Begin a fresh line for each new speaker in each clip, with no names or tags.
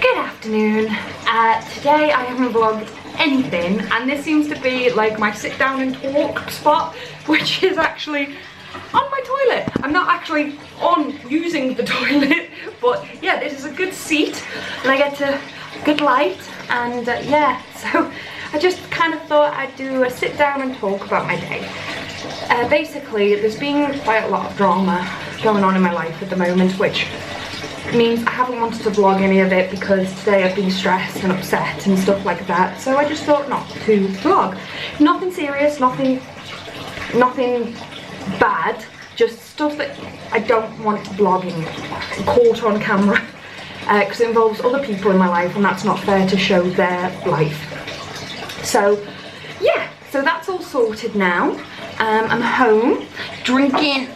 Good afternoon. Today I haven't vlogged anything, and this seems to be like my sit down and talk spot, which is actually on my toilet. I'm not actually on using the toilet, but yeah, this is a good seat and I get a good light, and yeah, so I just kind of thought I'd do a sit down and talk about my day. Basically, there's been quite a lot of drama going on in my life at the moment, which means I haven't wanted to vlog any of it because today I've been stressed and upset and stuff like that, so I just thought not to vlog. Nothing serious, nothing bad, just stuff that I don't want vlogging caught on camera, because it involves other people in my life and that's not fair to show their life. So yeah, so that's all sorted now. I'm home drinking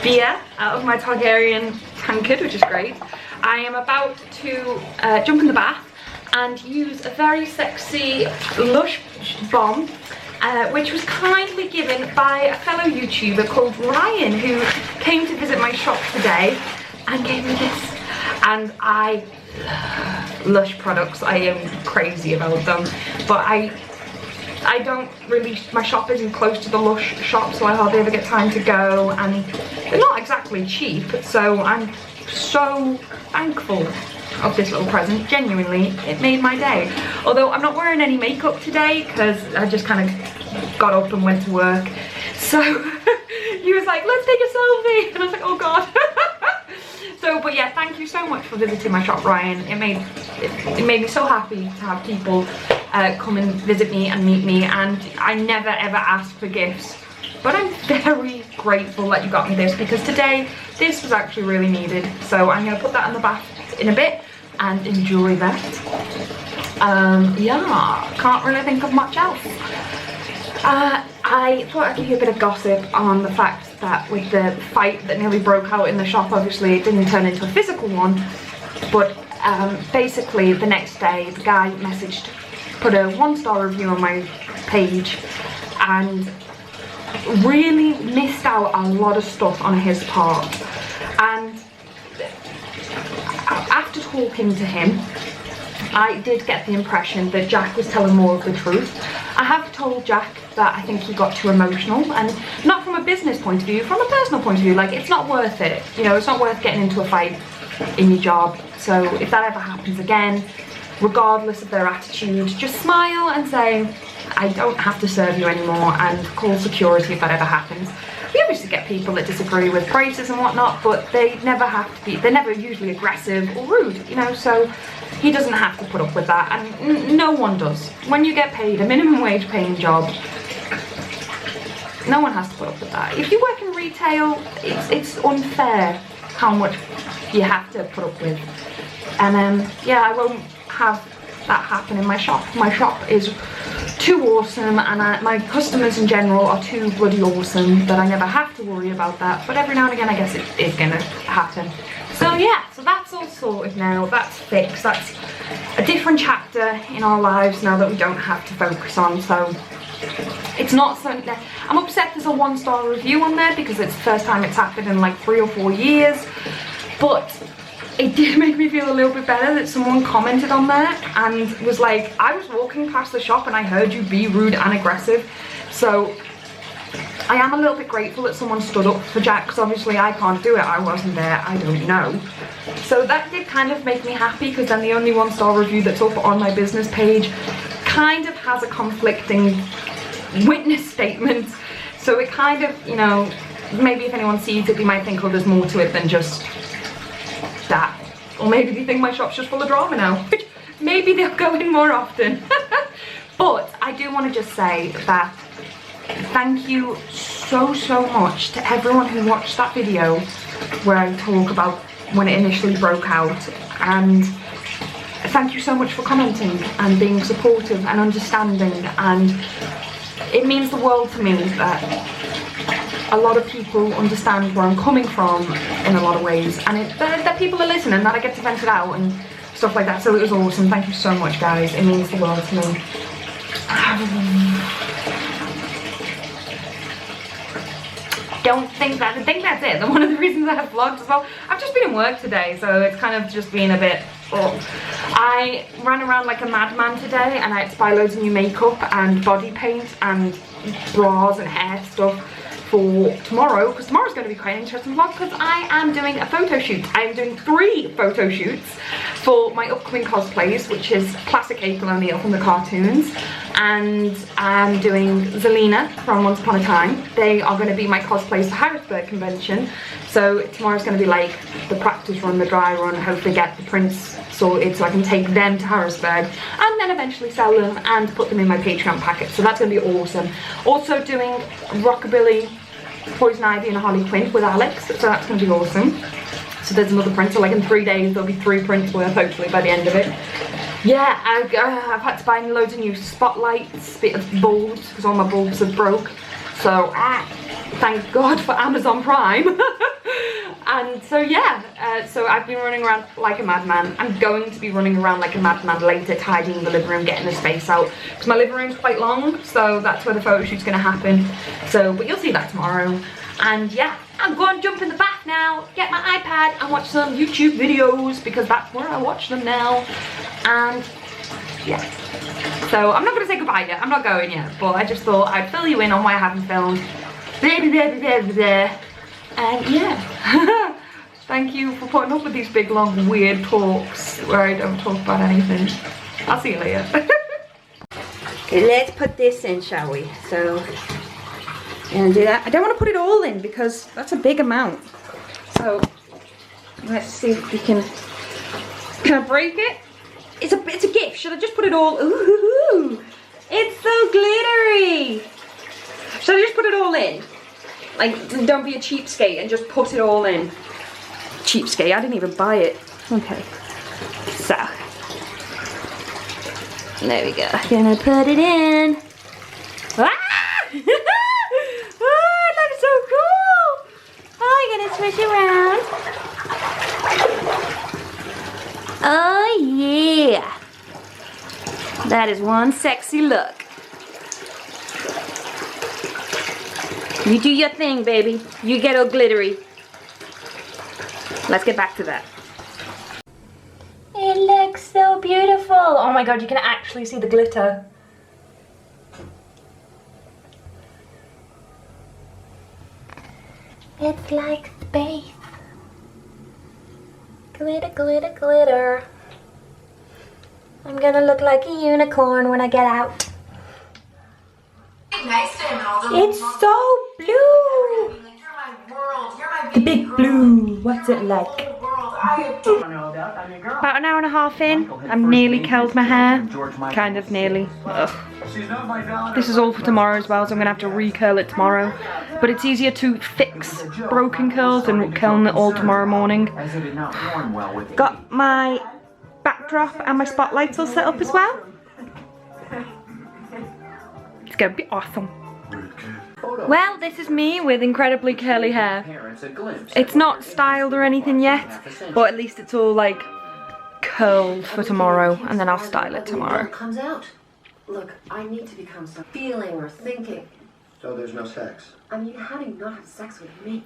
beer out of my Targaryen tankard, which is great. I am about to jump in the bath and use a very sexy Lush bomb, which was kindly given by a fellow YouTuber called Ryan, who came to visit my shop today and gave me this. And I love Lush products. I am crazy about them, but I don't really, my shop isn't close to the Lush shop, so I hardly ever get time to go, and they're not exactly cheap, so I'm so thankful of this little present. Genuinely, it made my day. Although I'm not wearing any makeup today because I just kind of got up and went to work, so he was like, let's take a selfie, and I was like, oh god. So, but yeah, thank you so much for visiting my shop, Ryan. It made me so happy to have people come and visit me and meet me, and I never ever ask for gifts, but I'm very grateful that you got me this, because today this was actually really needed. So I'm going to put that in the bath in a bit and enjoy that. Yeah, can't really think of much else. I thought I'd give you a bit of gossip on the fact that with the fight that nearly broke out in the shop, obviously it didn't turn into a physical one, but basically the next day the guy put a 1-star review on my page and really missed out a lot of stuff on his part. And after talking to him, I did get the impression that Jack was telling more of the truth. I have told Jack that I think he got too emotional, and not from a business point of view, from a personal point of view. Like, it's not worth it, you know, it's not worth getting into a fight in your job. So if that ever happens again, regardless of their attitude, just smile and say, I don't have to serve you anymore, and call security if that ever happens. We obviously get people that disagree with prices and whatnot, but they never have to be, they're never usually aggressive or rude, you know, so he doesn't have to put up with that, and no one does. When you get paid a minimum wage paying job, no one has to put up with that. If you work in retail, it's unfair how much you have to put up with. And yeah, I won't have that happen in my shop. My shop is too awesome, and my customers in general are too bloody awesome that I never have to worry about that. But every now and again I guess it is gonna happen. So yeah, so that's all sorted now, that's fixed, that's a different chapter in our lives now that we don't have to focus on. So it's not something that I'm upset there's a 1-star review on there, because it's the first time it's happened in like 3 or 4 years, but it did make me feel a little bit better that someone commented on there and was like, I was walking past the shop and I heard you be rude and aggressive. So I am a little bit grateful that someone stood up for Jack, because obviously I can't do it, I wasn't there, I don't know. So that did kind of make me happy, because then the only 1-star review that's up on my business page kind of has a conflicting witness statement. So it kind of, you know, maybe if anyone sees it, they might think, oh, there's more to it than just that. Or maybe they think my shop's just full of drama now. Maybe they'll go in more often. But I do want to just say that thank you so much to everyone who watched that video where I talk about when it initially broke out, and thank you so much for commenting and being supportive and understanding, and it means the world to me that a lot of people understand where I'm coming from in a lot of ways, and that people are listening, that I get to vent it out and stuff like that. So it was awesome. Thank you so much, guys. It means the world to me. I think that's it. One of the reasons I have vlogged as well, I've just been in work today, so it's kind of just been a bit But I ran around like a madman today and I had to buy loads of new makeup and body paint and bras and hair stuff for tomorrow, because tomorrow's going to be quite an interesting vlog because I am doing a photo shoot. I am doing 3 photo shoots for my upcoming cosplays, which is classic April O'Neil from the cartoons, and I'm doing Zelina from Once Upon a Time. They are going to be my cosplays for Harrisburg convention, so tomorrow's going to be like the practice run, the dry run, hopefully get the prints sorted so I can take them to Harrisburg and then eventually sell them and put them in my Patreon packet, so that's going to be awesome. Also doing Rockabilly, Poison Ivy and Harley Quinn with Alex, so that's going to be awesome. So there's another print, so like in 3 days there'll be 3 prints worth hopefully by the end of it. Yeah, I've had to buy loads of new spotlights, bit of bulbs, because all my bulbs are broke. So thank God for Amazon Prime. And so yeah, so I've been running around like a madman. I'm going to be running around like a madman later, tidying the living room, getting the space out, because my living room's quite long, so that's where the photo shoot's going to happen. So, but you'll see that tomorrow. And yeah, I'm going to jump in the bath now, get my iPad and watch some YouTube videos, because that's where I watch them now. And yeah, so I'm not going to say goodbye yet, I'm not going yet, but I just thought I'd fill you in on why I haven't filmed. And yeah, thank you for putting up with these big long weird talks where I don't talk about anything. I'll see you later. Okay, let's put this in, shall we? So, and do that. I don't want to put it all in because that's a big amount. So let's see if we can I break it? It's a gift. Should I just put it all? Ooh, it's so glittery. Should I just put it all in? Like, don't be a cheapskate and just put it all in. Cheapskate, I didn't even buy it. Okay, so there we go. Gonna put it in. Ah! Oh, it looks so cool. Oh, you're gonna switch around. Oh yeah, that is one sexy look. You do your thing, baby. You get all glittery. Let's get back to that. It looks so beautiful. Oh my god, you can actually see the glitter. It's like space. Glitter, glitter, glitter. I'm gonna look like a unicorn when I get out. It's so blue. The big blue. What's it like? About an hour and a half in, I'm nearly curled my hair. Kind of nearly. Ugh. This is all for tomorrow as well, so I'm going to have to re-curl it tomorrow. But it's easier to fix broken curls than curling it all tomorrow morning. Got my backdrop and my spotlights all set up as well. It's going to be awesome. Well, this is me with incredibly curly hair. It's not styled or anything yet, but at least it's all like curled for tomorrow, and then I'll style it tomorrow.
Comes out. Look, I need to become some feeling or thinking.
So there's no sex?
I mean, how do you not have sex with me?